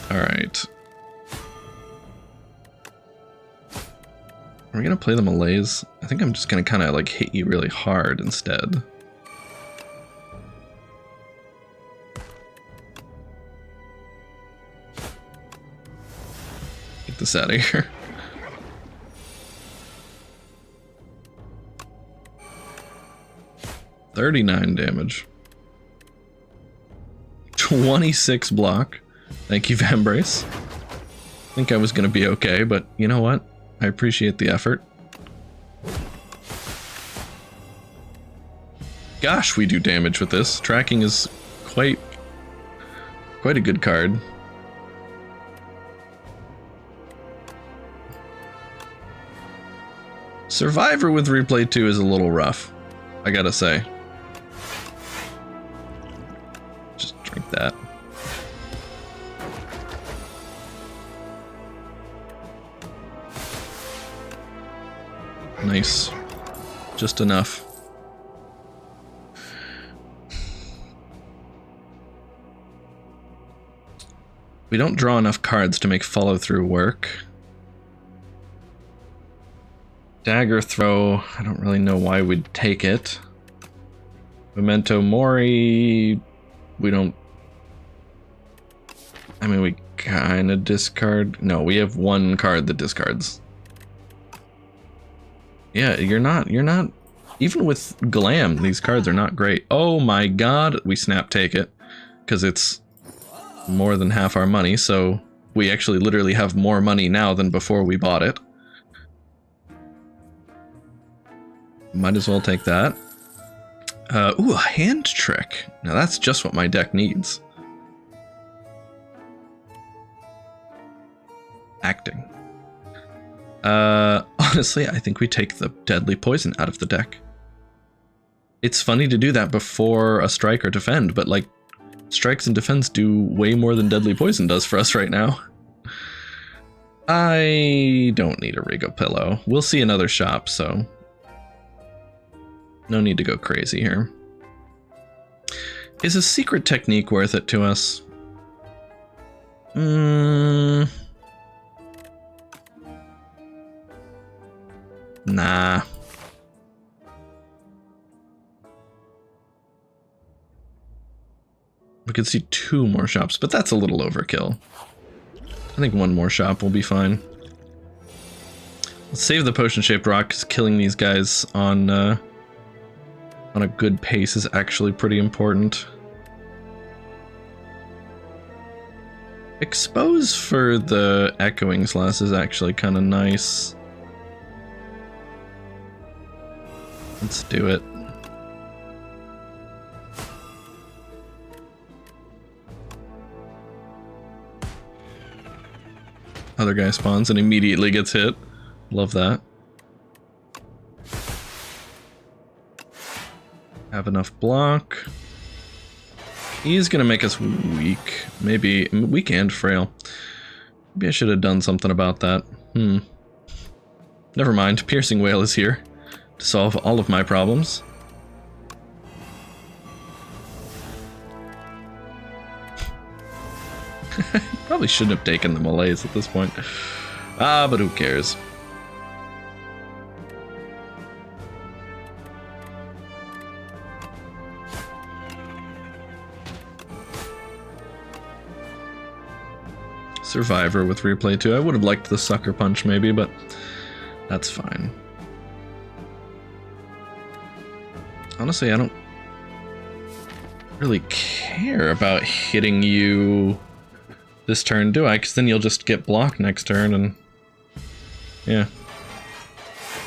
All right. Are we gonna play the malaise? I think I'm just gonna kind of like hit you really hard instead. Get this out of here. $39 damage. 26 block. Thank you, Vambrace. I think I was gonna be okay, but you know what? I appreciate the effort. Gosh, we do damage with this. Tracking is quite a good card. Survivor with replay 2 is a little rough, I gotta say. Just drink that. Nice. Just enough. We don't draw enough cards to make follow-through work. Dagger throw, I don't really know why we'd take it. Memento Mori, we don't... I mean, we kind of discard... No, we have one card that discards. Yeah, you're not, even with Glam, these cards are not great. Oh my god, we snap take it, because it's more than half our money, so we actually literally have more money now than before we bought it. Might as well take that. Ooh, a hand trick. Now that's just what my deck needs. Acting. Honestly, I think we take the deadly poison out of the deck. It's funny to do that before a strike or defend, but like, strikes and defense do way more than deadly poison does for us right now. I don't need a Rigo pillow. We'll see another shop, so no need to go crazy here. Is a secret technique worth it to us? Nah. could see 2 more shops, but that's a little overkill. I think 1 more shop will be fine. Let's save the potion-shaped rock, because killing these guys on a good pace is actually pretty important. Expose for the echoing slash is actually kind of nice. Let's do it. Other guy spawns and immediately gets hit. Love that. Have enough block. He's gonna make us weak. Maybe weak and frail. Maybe I should have done something about that. Never mind. Piercing Wail is here to solve all of my problems. Probably shouldn't have taken the Malays at this point. Ah, but who cares? Survivor with replay too. I would have liked the Sucker Punch maybe, but that's fine. Honestly, I don't really care about hitting you this turn, do I? Because then you'll just get blocked next turn, and yeah.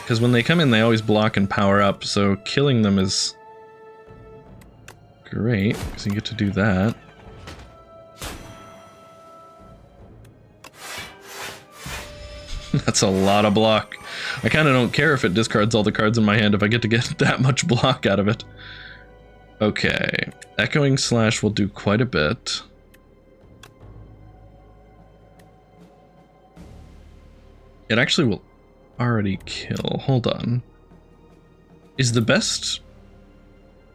Because when they come in, they always block and power up, so killing them is great, because you get to do that. That's a lot of block. I kind of don't care if it discards all the cards in my hand if I get to get that much block out of it. Okay, Echoing Slash will do quite a bit. It actually will already kill. Hold on. Is the best...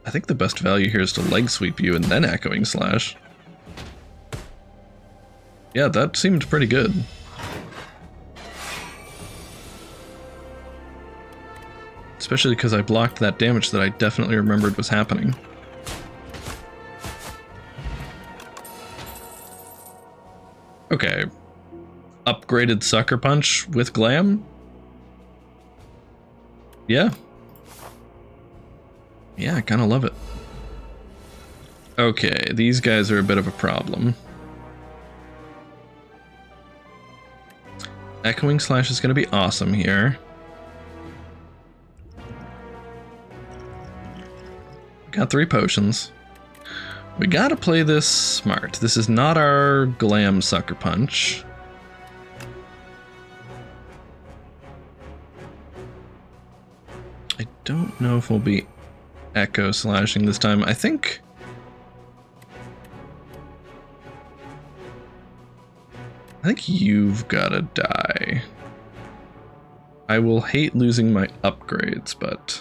I think the best value here is to leg sweep you and then Echoing Slash. Yeah, that seemed pretty good. Especially because I blocked that damage that I definitely remembered was happening. Okay. Upgraded Sucker Punch with Glam? Yeah. Yeah, I kind of love it. Okay, these guys are a bit of a problem. Echoing Slash is going to be awesome here. Got 3 potions. We gotta play this smart. This is not our Glam Sucker Punch. I don't know if we'll be Echo Slashing this time. I think you've gotta die. I will hate losing my upgrades, but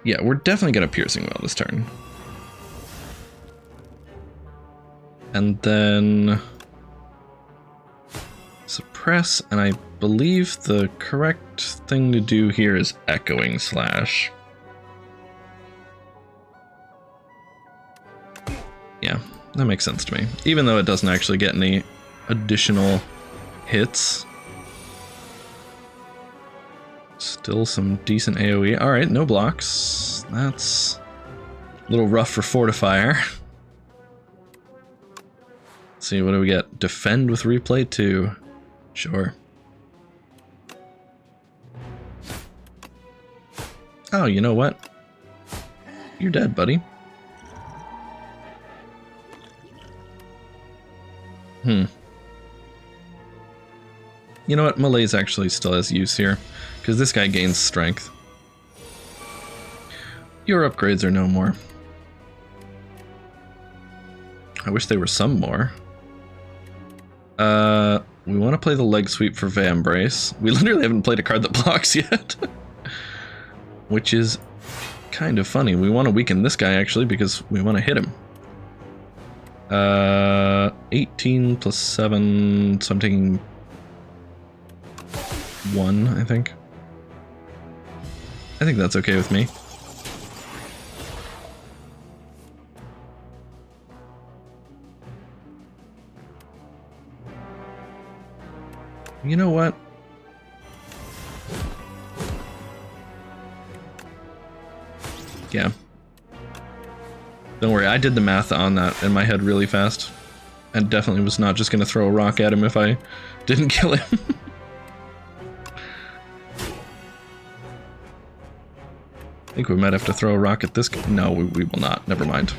yeah, we're definitely gonna Piercing Wail this turn. And then suppress, and I believe the correct thing to do here is Echoing Slash. Yeah, that makes sense to me. Even though it doesn't actually get any additional hits. Still some decent AoE. Alright, no blocks. That's a little rough for Fortifier. Let's see, what do we get? Defend with Replay 2. Sure. Oh, you know what? You're dead, buddy. You know what? Malaise actually still has use here, because this guy gains strength. Your upgrades are no more. I wish they were some more. We want to play the leg sweep for Vambrace. We literally haven't played a card that blocks yet. Which is kind of funny. We want to weaken this guy, actually, because we want to hit him. 18 plus 7, so I'm taking 1, I think. I think that's okay with me. You know what? Yeah. Don't worry, I did the math on that in my head really fast. And definitely was not just going to throw a rock at him if I didn't kill him. I think we might have to throw a rock at this guy. No, we will not. Never mind.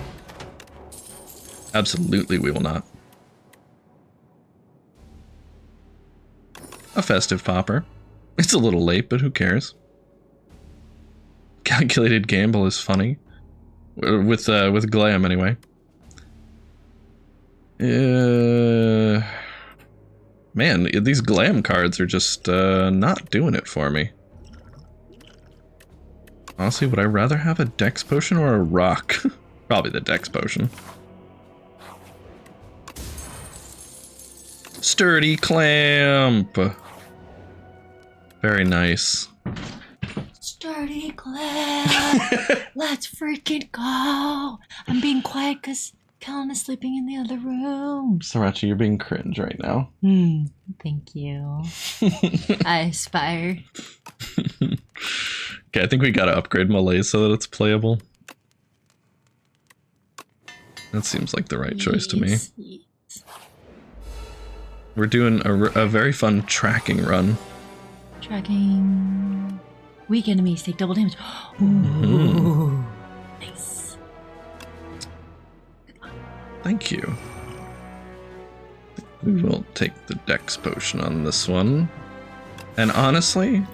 Absolutely we will not. A festive popper. It's a little late, but who cares? Calculated gamble is funny. With Glam, anyway. Man, these Glam cards are just not doing it for me. Honestly, would I rather have a Dex potion or a rock? Probably the Dex potion. Sturdy clamp! Very nice. Sturdy clamp! Let's freaking go! I'm being quiet because Kellen is sleeping in the other room. Sriracha, you're being cringe right now. Thank you. I Spire. Okay, I think we gotta upgrade Malay so that it's playable. That seems like the right choice to me. Yes. We're doing a very fun tracking run. Tracking. Weak enemies take double damage. Ooh. Nice. Thank you. We will take the Dex potion on this one. And honestly,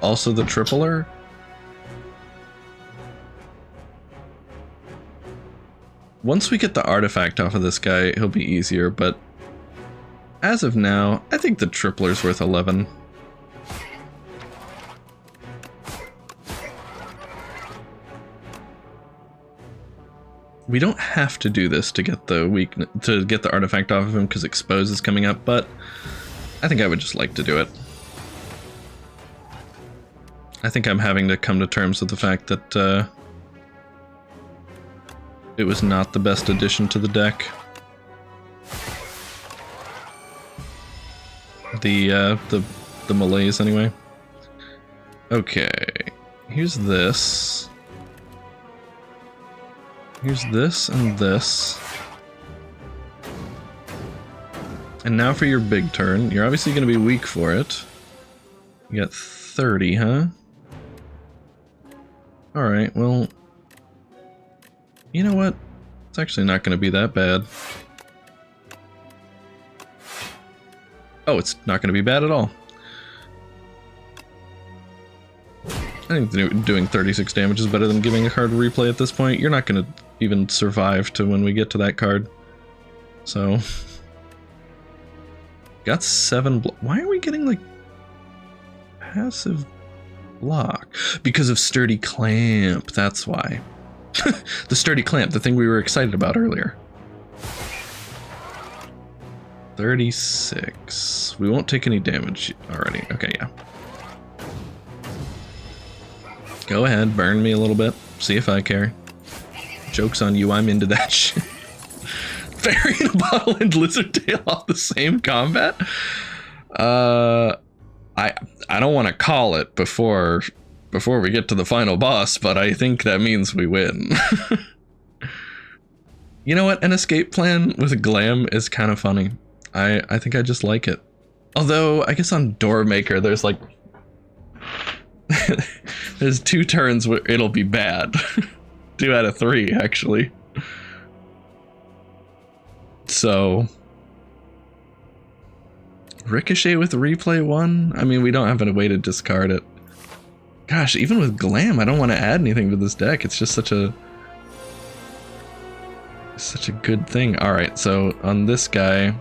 also the tripler. Once we get the artifact off of this guy, he'll be easier, but as of now, I think the tripler's worth 11. We don't have to do this to get the artifact off of him because Expose is coming up, but I think I would just like to do it. I think I'm having to come to terms with the fact that it was not the best addition to the deck. The Malays anyway. Okay, here's this. Here's this and this. And now for your big turn. You're obviously going to be weak for it. You got 30, huh? Alright, well... You know what? It's actually not going to be that bad. Oh, it's not going to be bad at all. I think doing 36 damage is better than giving a card replay at this point. You're not going to even survive to when we get to that card. So... Got 7 Why are we getting, like, passive block? Because of Sturdy Clamp, that's why. The Sturdy Clamp, the thing we were excited about earlier. 36. We won't take any damage already. Okay, yeah. Go ahead, burn me a little bit. See if I care. Joke's on you, I'm into that shit. Fairy in a bottle and Lizard Tail off the same combat? I don't want to call it before we get to the final boss, but I think that means we win. You know what? An escape plan with a Glam is kind of funny. I think I just like it. Although, I guess on Doormaker, there's like... there's 2 turns where it'll be bad. 2 out of 3, actually. So... Ricochet with Replay 1? I mean, we don't have a way to discard it. Gosh, even with Glam, I don't want to add anything to this deck. It's just such a good thing. Alright, so on this guy...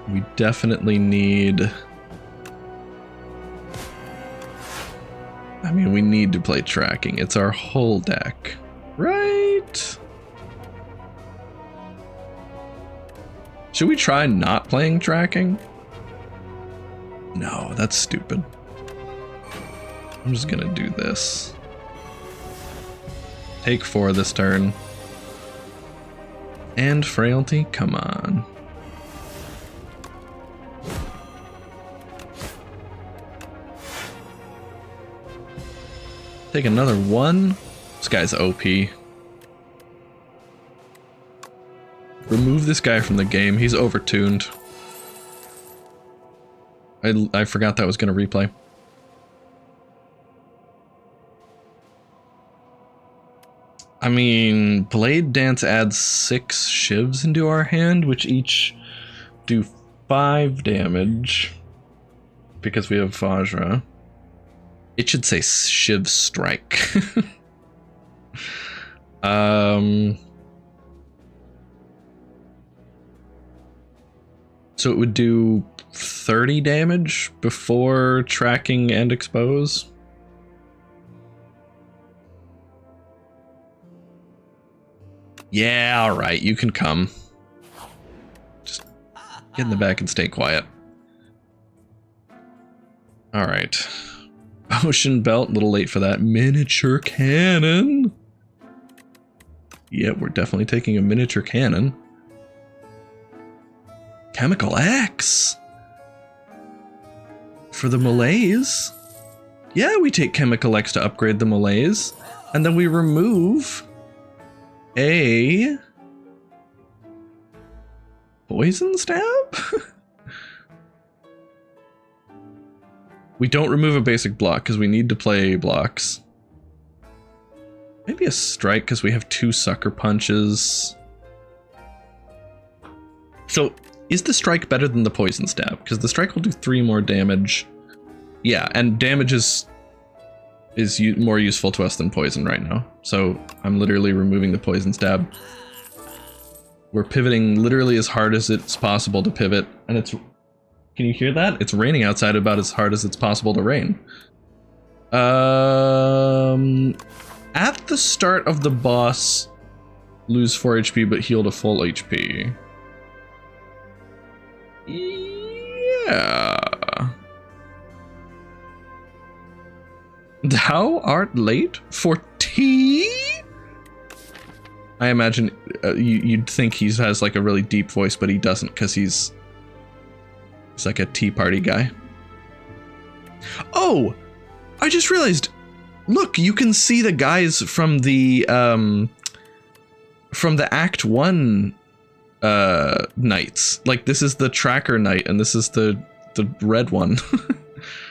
we definitely need... I mean, we need to play tracking. It's our whole deck. Right? Should we try not playing tracking? No, that's stupid. I'm just gonna do this. Take 4 this turn. And Frailty, come on. Take another one. This guy's OP. Remove this guy from the game. He's overtuned. I forgot that was going to replay. I mean, Blade Dance adds 6 shivs into our hand, which each do 5 damage. Because we have Vajra. It should say Shiv Strike. So it would do 30 damage before tracking and expose. Yeah, alright, you can come. Just get in the back and stay quiet. Alright. Ocean Belt, a little late for that. Miniature cannon! Yeah, we're definitely taking a miniature cannon. Chemical X! For the Malaise? Yeah, we take Chemical X to upgrade the Malaise. And then we remove a Poison Stab? We don't remove a basic block because we need to play blocks. Maybe a strike because we have 2 sucker punches. So, is the strike better than the poison stab? Because the strike will do 3 more damage. Yeah, and damage is more useful to us than poison right now. So, I'm literally removing the poison stab. We're pivoting literally as hard as it's possible to pivot, and it's... Can you hear that? It's raining outside about as hard as it's possible to rain. At the start of the boss, lose 4 HP but heal to full HP. Yeah. Thou art late for tea? I imagine you'd think he has like a really deep voice, but he doesn't because he's like a tea party guy. Oh, I just realized. Look, you can see the guys from the Act 1 knights. Like this is the tracker knight and this is the red one.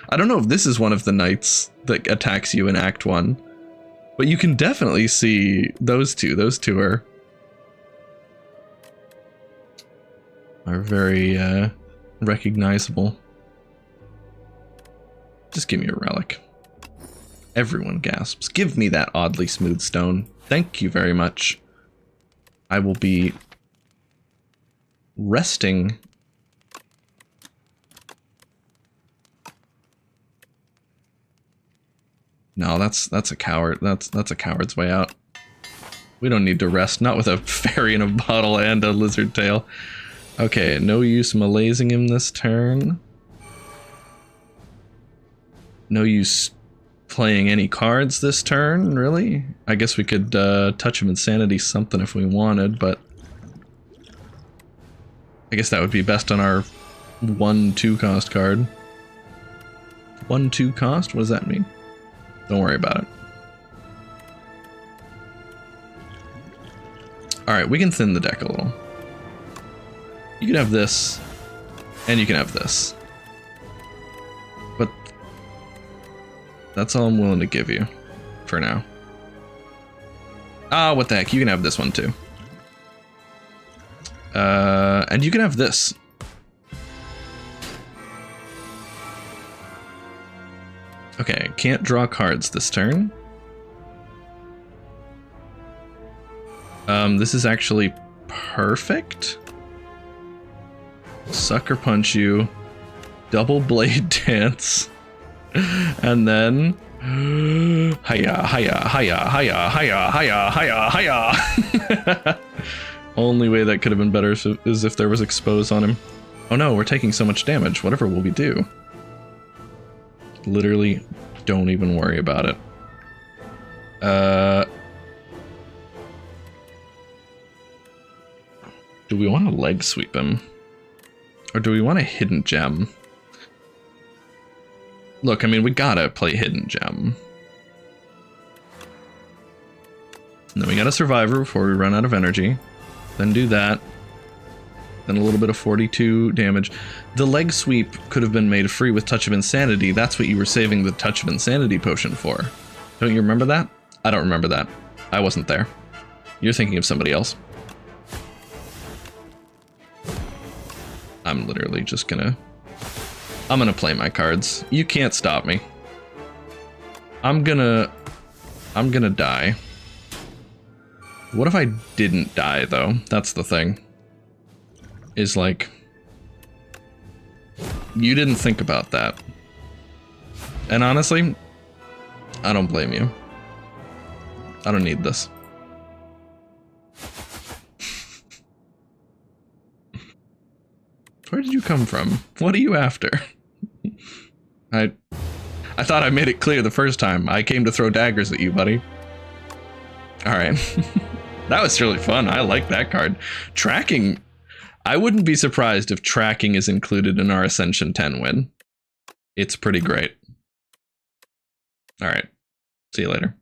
I don't know if this is one of the knights that attacks you in Act 1. But you can definitely see those two. Those two are very recognizable. Just give me a relic. Everyone gasps. Give me that oddly smooth stone. Thank you very much. I will be resting. No, that's a coward. That's a coward's way out. We don't need to rest. Not with a fairy in a bottle and a lizard tail. Okay, no use malaising him this turn. No use playing any cards this turn, really? I guess we could touch him insanity something if we wanted, but I guess that would be best on our 1/2 cost card. 1/2 cost? What does that mean? Don't worry about it. Alright, we can thin the deck a little. You can have this, and you can have this. But that's all I'm willing to give you for now. Ah, what the heck, you can have this one too. And you can have this. Okay, can't draw cards this turn. This is actually perfect. Sucker punch you. Double blade dance. And then hiya, hiya, hiya, hiya, hiya, hiya, hiya, hiya. Only way that could have been better is if there was expose on him. Oh no, we're taking so much damage. Whatever will we do? Literally, don't even worry about it. Do we want to leg sweep him? Or do we want a hidden gem? Look, I mean, we gotta play hidden gem. And then we got a survivor before we run out of energy. Then do that. Then a little bit of 42 damage. The leg sweep could have been made free with Touch of Insanity. That's what you were saving the Touch of Insanity potion for. Don't you remember that? I don't remember that. I wasn't there. You're thinking of somebody else. I'm literally just gonna... I'm gonna play my cards. You can't stop me. I'm gonna die. What if I didn't die, though? That's the thing. Is like... You didn't think about that. And honestly, I don't blame you. I don't need this. Where did you come from? What are you after? I thought I made it clear the first time. I came to throw daggers at you, buddy. Alright. That was really fun. I like that card. Tracking... I wouldn't be surprised if tracking is included in our Ascension 10 win. It's pretty great. Alright. See you later.